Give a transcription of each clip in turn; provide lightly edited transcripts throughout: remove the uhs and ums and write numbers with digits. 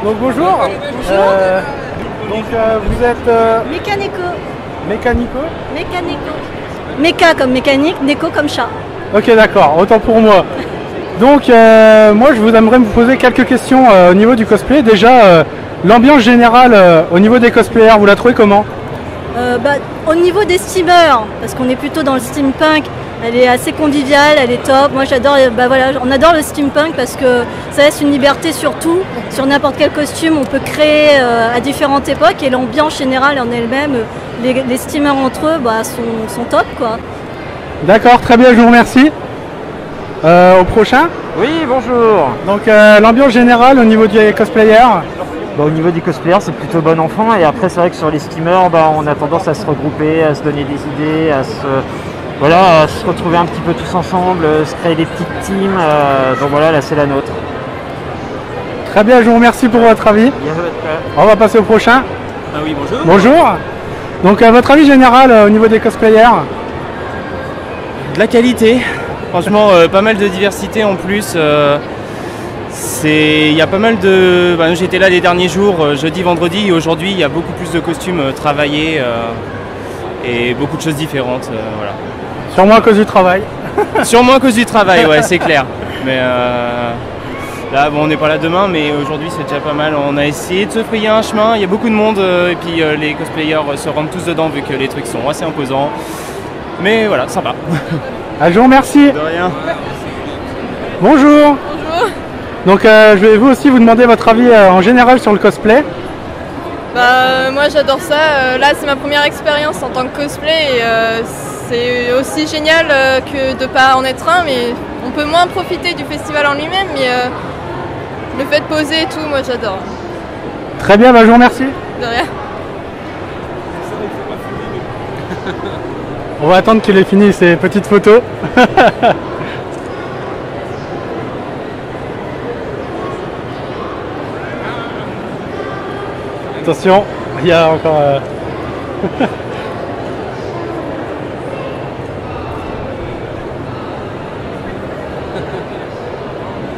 Donc bonjour. Vous êtes Mécanico. mécanico. Méca comme mécanique, Neko comme chat. Ok, d'accord, autant pour moi. Donc moi je aimerais vous poser quelques questions au niveau du cosplay. Déjà, l'ambiance générale au niveau des cosplayers, vous la trouvez comment? Au niveau des steamers, parce qu'on est plutôt dans le steampunk, elle est assez conviviale, elle est top. Moi j'adore, on adore le steampunk parce que ça laisse une liberté sur tout. Sur n'importe quel costume, on peut créer à différentes époques et l'ambiance générale en elle-même, les steamers entre eux sont top quoi. D'accord, très bien, je vous remercie. Au prochain. Oui, bonjour. Donc l'ambiance générale au niveau des cosplayers. Au niveau des cosplayers, c'est plutôt bon enfant. Et après, c'est vrai que sur les steamers, on a tendance à se regrouper, à se donner des idées, à se retrouver un petit peu tous ensemble, se créer des petites teams. Donc voilà, là, c'est la nôtre. Très bien, je vous remercie pour votre avis. On va passer au prochain. Ah oui, bonjour. Bonjour. Donc votre avis général au niveau des cosplayers? De la qualité. Franchement, pas mal de diversité en plus. Il y a pas mal de... J'étais là les derniers jours, jeudi, vendredi, et aujourd'hui il y a beaucoup plus de costumes travaillés et beaucoup de choses différentes. Voilà. Sûrement à cause du travail. Sûrement à cause du travail, ouais, c'est clair. Mais là, on n'est pas là demain, mais aujourd'hui c'est déjà pas mal. On a essayé de se frayer un chemin, il y a beaucoup de monde, et puis les cosplayers se rentrent tous dedans vu que les trucs sont assez imposants. Mais voilà, sympa. Ah, je vous remercie. De rien. Bonjour. Bonjour. Donc je vais vous aussi vous demander votre avis en général sur le cosplay. Moi j'adore ça. Là c'est ma première expérience en tant que cosplay et c'est aussi génial que de pas en être un, mais on peut moins profiter du festival en lui-même, mais le fait de poser et tout, moi j'adore. Très bien, je vous remercie. De rien. On va attendre qu'il ait fini ces petites photos. Attention, il y a encore...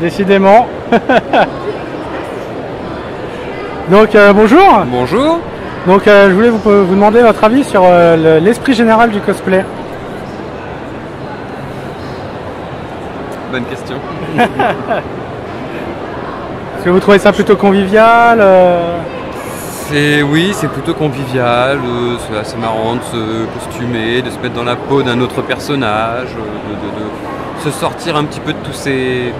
Décidément. Donc bonjour. Bonjour. Donc je voulais vous demander votre avis sur l'esprit général du cosplay. Bonne question. Est-ce que vous trouvez ça plutôt convivial? Oui, c'est plutôt convivial, c'est assez marrant de se costumer, de se mettre dans la peau d'un autre personnage, de se sortir un petit peu de tous ces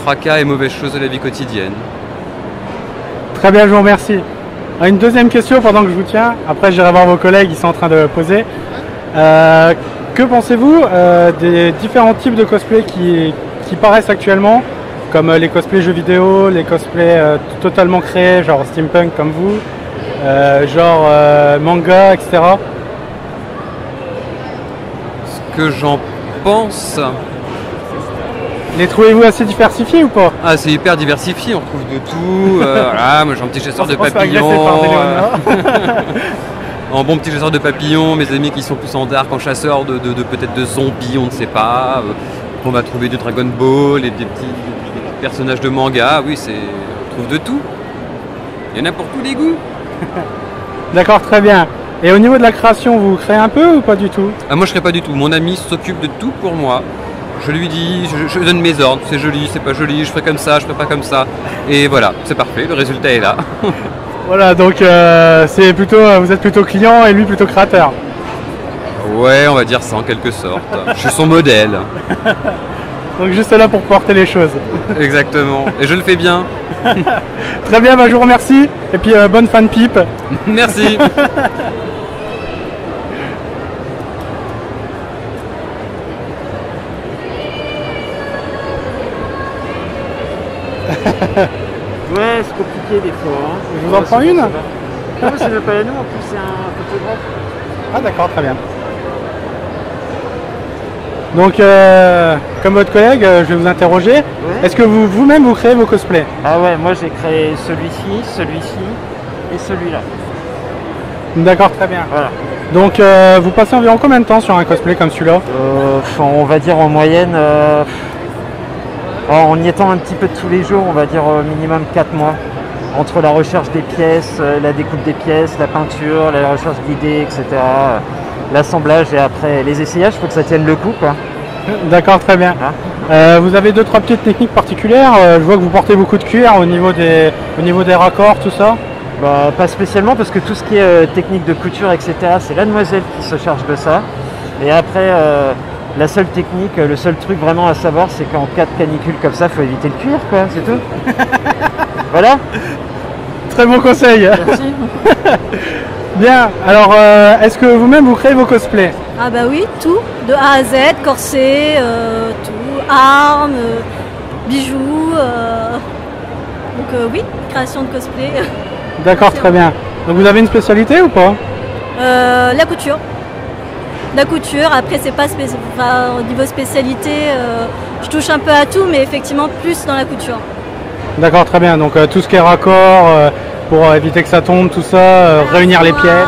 fracas et mauvaises choses de la vie quotidienne. Très bien, je vous remercie. Une deuxième question pendant que je vous tiens, après j'irai voir vos collègues, ils sont en train de poser. Que pensez-vous des différents types de cosplay qui paraissent actuellement, comme les cosplays jeux vidéo, les cosplays totalement créés, genre steampunk comme vous, genre manga, etc. Ce que j'en pense... Les trouvez-vous assez diversifiés ou pas? Ah, c'est hyper diversifié, on trouve de tout. Voilà, moi j'ai un petit chasseur de papillons. Un bon petit chasseur de papillons, mes amis qui sont plus en dark, en chasseur de peut-être de zombies, on ne sait pas. On va trouver du Dragon Ball et des petits personnages de manga. Oui, on trouve de tout. Il y en a pour tous les goûts. D'accord, très bien. Et au niveau de la création, vous créez un peu ou pas du tout? Moi je ne ferai pas du tout. Mon ami s'occupe de tout pour moi. Je lui dis, je donne mes ordres, c'est joli, c'est pas joli, je ferai comme ça, je ferai pas comme ça. Et voilà, c'est parfait, le résultat est là. Voilà, donc c'est plutôt, vous êtes plutôt client et lui plutôt créateur. Ouais, on va dire ça en quelque sorte. Je suis son modèle. Donc juste là pour porter les choses. Exactement, et je le fais bien. Très bien, je vous remercie. Et puis bonne fan pipe. Merci. Ouais, c'est compliqué des fois. Hein. Je vous en prends une? Non, c'est même pas la nous, en plus c'est un photographe. Ah d'accord, très bien. Donc, comme votre collègue, je vais vous interroger. Ouais. Est-ce que vous-même vous créez vos cosplays? Ah ouais, moi j'ai créé celui-ci, celui-ci et celui-là. D'accord, très bien. Voilà. Donc, vous passez environ combien de temps sur un cosplay comme celui-là? On va dire en moyenne, en y étant un petit peu tous les jours, on va dire minimum 4 mois. entre la recherche des pièces, la découpe des pièces, la peinture, la recherche d'idées, etc. L'assemblage et après les essayages, il faut que ça tienne le coup, quoi. D'accord, très bien. Hein. Vous avez 2-3 petites techniques particulières. Je vois que vous portez beaucoup de cuir au niveau des raccords, tout ça. Bah, pas spécialement, parce que tout ce qui est technique de couture, etc., c'est la demoiselle qui se charge de ça. Et après, la seule technique, le seul truc vraiment à savoir, c'est qu'en cas de canicule comme ça, il faut éviter le cuir, quoi, c'est tout. Voilà. Très bon conseil. Merci. Bien, alors est-ce que vous-même vous créez vos cosplays? Ah bah oui, tout, de A à Z, corset, tout, armes, bijoux. Donc oui, création de cosplay. D'accord, très bien. Donc vous avez une spécialité ou pas? La couture. La couture, après c'est pas enfin, au niveau spécialité, je touche un peu à tout, mais effectivement plus dans la couture. D'accord, très bien. Donc tout ce qui est raccord, pour éviter que ça tombe, tout ça, réunir les pièces.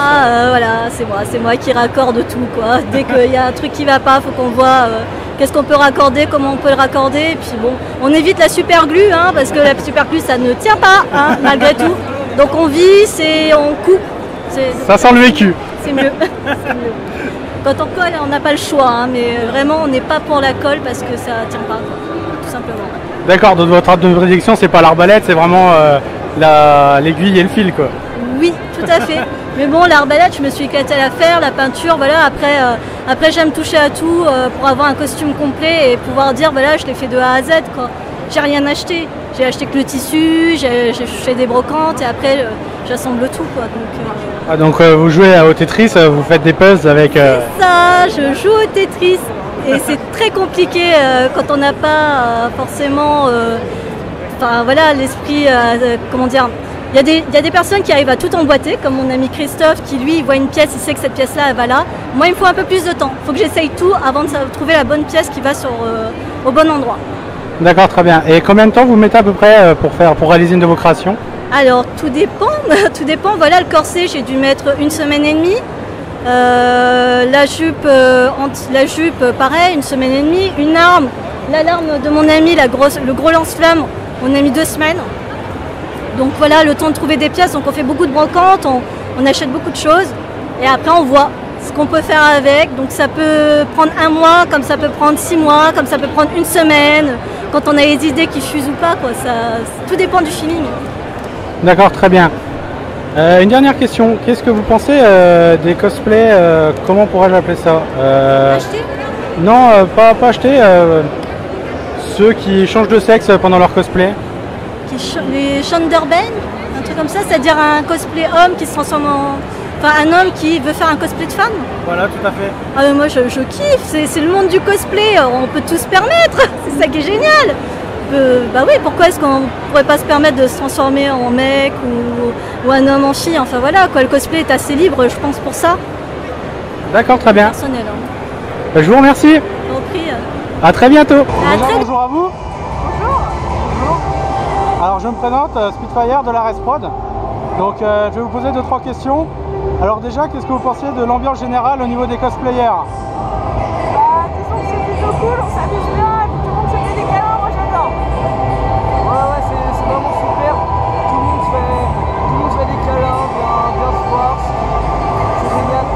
Voilà, c'est moi qui raccorde tout, quoi. Dès qu'il y a un truc qui va pas, faut qu'on voit qu'est-ce qu'on peut raccorder, comment on peut le raccorder. Et puis bon, on évite la super glue, hein, parce que la super glue ça ne tient pas, hein, malgré tout. Donc on visse et on coupe. Ça sent le vécu. C'est mieux. C'est mieux. Quand on colle, on n'a pas le choix, hein, mais vraiment on n'est pas pour la colle parce que ça tient pas, quoi, tout simplement. D'accord, donc votre arme de prédilection, c'est pas l'arbalète, c'est vraiment l'aiguille et le fil, quoi. Oui, tout à fait. Mais bon, l'arbalète, je me suis éclatée à la faire, la peinture, voilà. Après j'aime toucher à tout pour avoir un costume complet et pouvoir dire, voilà, je l'ai fait de A à Z, quoi. J'ai rien acheté. J'ai acheté que le tissu, j'ai fait des brocantes et après j'assemble tout, quoi. Donc vous jouez au Tetris, vous faites des puzzles avec... C'est ça, je joue au Tetris. Et c'est très compliqué quand on n'a pas forcément, enfin voilà, l'esprit, comment dire. Il y a des personnes qui arrivent à tout emboîter, comme mon ami Christophe, qui lui il voit une pièce, il sait que cette pièce-là elle va là. Moi il me faut un peu plus de temps. Il faut que j'essaye tout avant de trouver la bonne pièce qui va au bon endroit. D'accord, très bien. Et combien de temps vous mettez à peu près pour réaliser une de vos créations? Alors tout dépend, tout dépend. Voilà, le corset j'ai dû mettre 1 semaine et demie. La jupe pareil, 1 semaine et demie. Une arme, l'alarme de mon ami, le gros lance-flamme, on a mis 2 semaines. Donc voilà, le temps de trouver des pièces, donc on fait beaucoup de brocantes, on achète beaucoup de choses et après on voit ce qu'on peut faire avec. Donc ça peut prendre 1 mois, comme ça peut prendre 6 mois, comme ça peut prendre 1 semaine, quand on a les idées qui fusent ou pas, quoi. Tout dépend du feeling. D'accord, très bien. Une dernière question, qu'est-ce que vous pensez des cosplays, comment pourrais-je appeler ça Acheter? Non, pas acheter, ceux qui changent de sexe pendant leur cosplay. Les Shonderben, un truc comme ça, c'est-à-dire un cosplay homme qui se transforme en... Enfin, un homme qui veut faire un cosplay de femme. Voilà, tout à fait. Ah, moi, je kiffe, c'est le monde du cosplay, on peut tout se permettre, c'est ça qui est génial. Bah oui, pourquoi est-ce qu'on pourrait pas se permettre de se transformer en mec ou un homme en fille? Enfin voilà, quoi, le cosplay est assez libre, je pense, pour ça. D'accord, très bien. Personnel. Hein. Je vous remercie. Je vous en prie. À très bientôt. Bonjour à vous. Bonjour. Alors je me présente, Spitfire de la Resprod. Donc je vais vous poser 2-3 questions. Alors déjà, qu'est-ce que vous pensiez de l'ambiance générale au niveau des cosplayers? Disons que c'est plutôt cool, on s'amuse bien et puis tout le monde se fait des câlins, moi j'adore. Ouais, c'est vraiment super. Tout le monde se fait des câlins, bien se voir. C'est génial.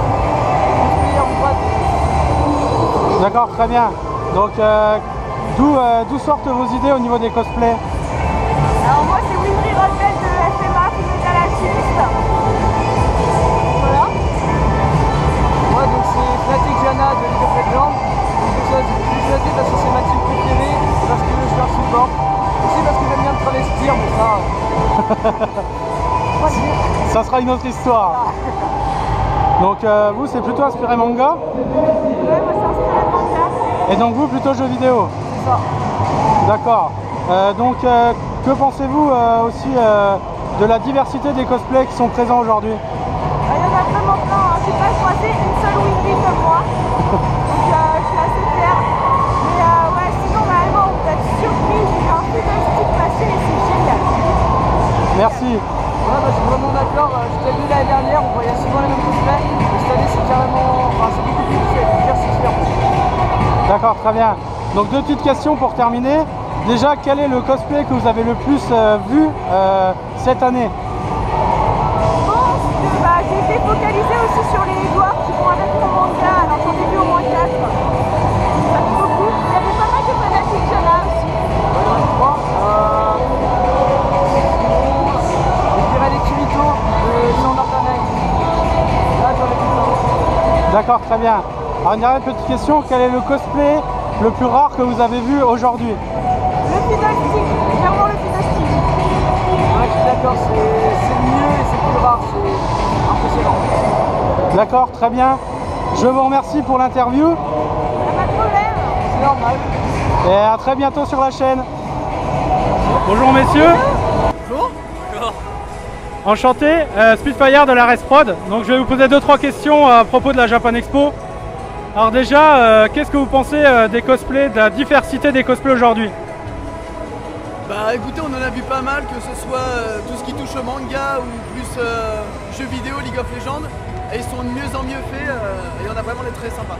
D'accord, très bien. Donc d'où sortent vos idées au niveau des cosplays? Alors moi c'est Winry Rodbell de FMA, Fullmetal Alchemist. Voilà. Moi donc c'est Fnatic Jana de League of Legends. J'ai choisi parce que c'est ma team préférée, parce que je suis un support. Aussi parce que j'aime bien me travestir, mais ça... Ça sera une autre histoire. Donc vous c'est plutôt inspiré manga? Ouais, moi c'est inspiré de manga. Et donc vous plutôt jeux vidéo? C'est ça. D'accord. Donc que pensez-vous aussi de la diversité des cosplays qui sont présents aujourd'hui? Il y en a vraiment plein, hein. J'ai pas croisé une seule Winry comme moi. Donc je suis assez fière. Mais ouais, sinon normalement on va être surpris. J'ai eu un peu de style passé et c'est génial. Merci. Ouais, bah, je suis vraiment d'accord. Je t'ai vu l'année dernière, on voyait souvent les mêmes cosplays. Et cette année c'est carrément, enfin c'est beaucoup plus diversifié. D'accord, très bien. Donc 2 petites questions pour terminer. Déjà, quel est le cosplay que vous avez le plus vu cette année? Je pense que j'ai été focalisée aussi sur les Edouard qui vont avec mon manga, alors j'en ai vu au moins 4. Ça fait beaucoup. Il y avait pas mal de fanatiques Jana aussi. Je dirais les Kirito de Son Ordanei. Là j'en ai plus de. D'accord, très bien. Alors une dernière petite question, quel est le cosplay le plus rare que vous avez vu aujourd'hui? Le Fiddlestick, clairement le Fiddlestick. Ouais, je suis d'accord, c'est le mieux et c'est le plus rare, c'est impressionnant. D'accord, très bien. Je vous remercie pour l'interview Pas de problème. C'est normal. et à très bientôt sur la chaîne. Bonjour messieurs. Bonjour. Enchanté, Spitfire de la Race Prod. Donc je vais vous poser 2-3 questions à propos de la Japan Expo. Alors déjà, qu'est-ce que vous pensez des cosplays, de la diversité des cosplays aujourd'hui? Bah écoutez, on en a vu pas mal, que ce soit tout ce qui touche au manga ou plus jeux vidéo, League of Legends. Et ils sont de mieux en mieux faits et on a vraiment des très sympas.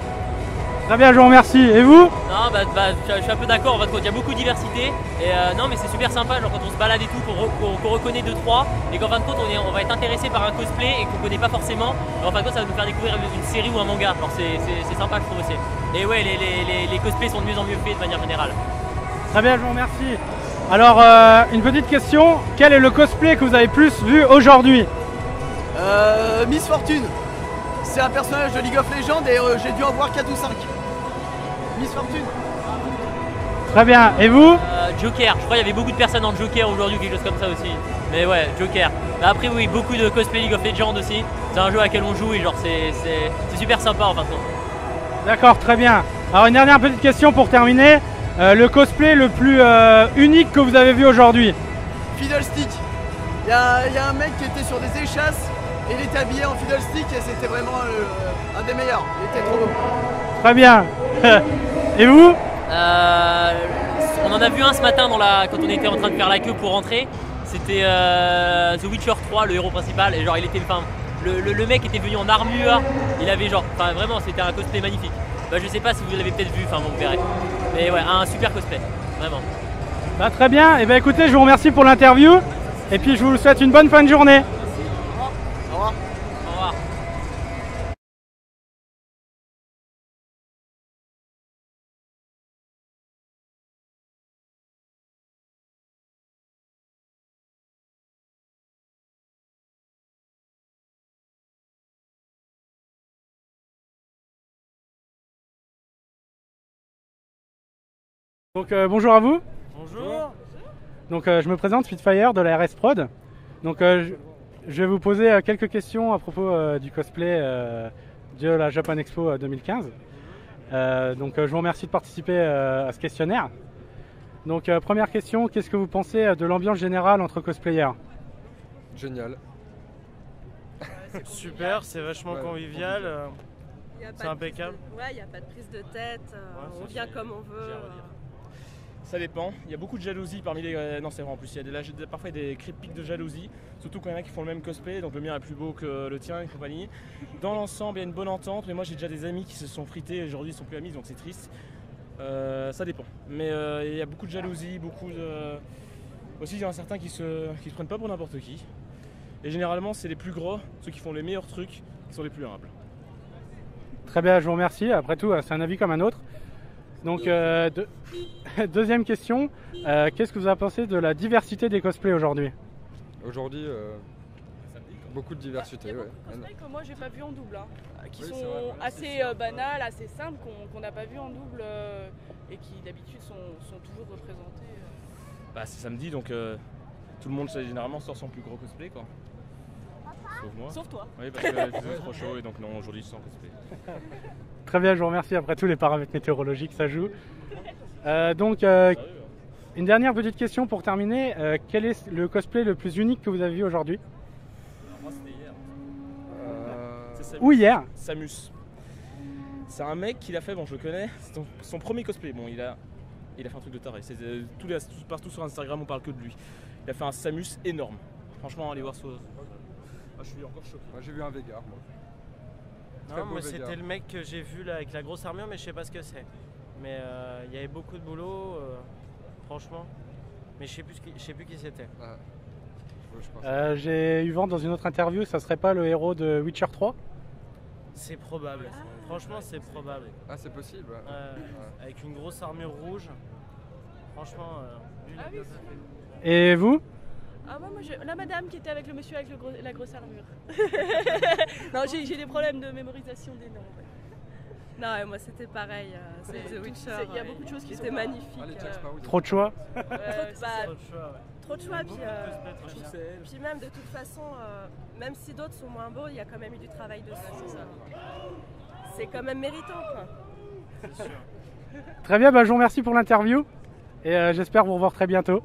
Très bien, je vous remercie. Et vous? Non, je suis un peu d'accord, en fait, il y a beaucoup de diversité et non mais c'est super sympa, genre quand on se balade et tout, qu'on reconnaît 2-3 et qu'en fin de compte on va être intéressé par un cosplay et qu'on connaît pas forcément, et en fin de compte ça va nous faire découvrir une série ou un manga, alors c'est sympa je trouve aussi. Et ouais, les cosplays sont de mieux en mieux faits de manière générale. Très bien, je vous remercie. Alors, une petite question, quel est le cosplay que vous avez plus vu aujourd'hui? Miss Fortune, c'est un personnage de League of Legends et j'ai dû en voir 4 ou 5. Miss Fortune. Très bien, et vous? Joker, je crois qu'il y avait beaucoup de personnes en Joker aujourd'hui, quelque chose comme ça aussi. Mais ouais, Joker. Après oui, beaucoup de cosplay League of Legends aussi. C'est un jeu à laquelle on joue et genre c'est super sympa en fin de compte. D'accord, très bien. Alors une dernière petite question pour terminer. Le cosplay le plus unique que vous avez vu aujourd'hui? Fiddlestick. Il y a un mec qui était sur des échasses et il était habillé en Fiddlestick et c'était vraiment un des meilleurs. Il était trop beau. Très bien. Et vous? On en a vu un ce matin quand on était en train de faire la queue pour rentrer. C'était The Witcher 3, le héros principal. Et genre il était, le mec était venu en armure. Il avait genre, enfin vraiment c'était un cosplay magnifique. Bah, je sais pas si vous l'avez peut-être vu, enfin bon, vous verrez. Mais ouais, un super cosplay, vraiment. Bah, très bien, et bien écoutez, je vous remercie pour l'interview. Et puis je vous souhaite une bonne fin de journée. Au revoir. Au revoir. Donc bonjour à vous. Bonjour. Donc je me présente, Spitfire de la RS Prod. Donc je vais vous poser quelques questions à propos du cosplay de la Japan Expo 2015. Donc je vous remercie de participer à ce questionnaire. Donc première question, qu'est-ce que vous pensez de l'ambiance générale entre cosplayers? Génial. Super, c'est vachement convivial. C'est impeccable. Ouais, il n'y a pas de prise de tête, on vient comme on veut. Ça dépend, il y a beaucoup de jalousie parmi les... Non c'est vrai en plus, il y a parfois des pics de jalousie, surtout quand il y en a qui font le même cosplay, donc le mien est plus beau que le tien et compagnie. Dans l'ensemble il y a une bonne entente, mais moi j'ai déjà des amis qui se sont frités et aujourd'hui ils sont plus amis, donc c'est triste. Ça dépend, mais il y a beaucoup de jalousie, beaucoup de... Aussi il y en a certains qui se prennent pas pour n'importe qui. Et généralement c'est les plus gros, ceux qui font les meilleurs trucs, qui sont les plus humbles. Très bien, je vous remercie. Après tout, c'est un avis comme un autre. Donc, deuxième question, qu'est-ce que vous avez pensé de la diversité des cosplays aujourd'hui? Aujourd'hui, beaucoup de diversité. Il y a beaucoup de cosplays que moi j'ai pas vu en double, qui sont assez banals, assez simples, qu'on n'a pas vu en double et qui d'habitude sont toujours représentés. Bah, c'est samedi donc tout le monde généralement sort son plus gros cosplay quoi. Sauf moi. Sauf toi. Oui, parce que c'est trop chaud et donc non, aujourd'hui je sors cosplay. Très bien, je vous remercie. Après tous les paramètres météorologiques, ça joue. Une dernière petite question pour terminer. Quel est le cosplay le plus unique que vous avez vu aujourd'hui? Moi c'était hier. Ou hier? Samus. C'est un mec qui l'a fait, bon je le connais, c'est son premier cosplay. Bon, il a fait un truc de taré. Partout sur Instagram on parle que de lui. Il a fait un Samus énorme. Franchement, allez voir ça. Ah, je suis encore choqué. Moi j'ai vu un Vega. Non, moi c'était le mec que j'ai vu là avec la grosse armure, mais je sais pas ce que c'est. Mais il y avait beaucoup de boulot, franchement. Mais je sais plus qui c'était. Ah. peu, je pense. J'ai eu vent dans une autre interview, ça serait pas le héros de Witcher 3? C'est probable. Franchement, c'est probable. Ah, c'est possible. Ouais. Avec une grosse armure rouge. Franchement, lui, il a bien fait. Et vous? Ah moi la madame qui était avec le monsieur avec la grosse armure. Non, j'ai des problèmes de mémorisation des noms. Ouais. Non, moi c'était pareil. C'est The Witcher. Il y a beaucoup de choses qui étaient magnifiques. Trop de choix? Trop de choix. Puis même de toute façon, même si d'autres sont moins beaux, il y a quand même eu du travail dessus. C'est quand même méritant, quoi. C'est sûr. Très bien, bah, je vous remercie pour l'interview et j'espère vous revoir très bientôt.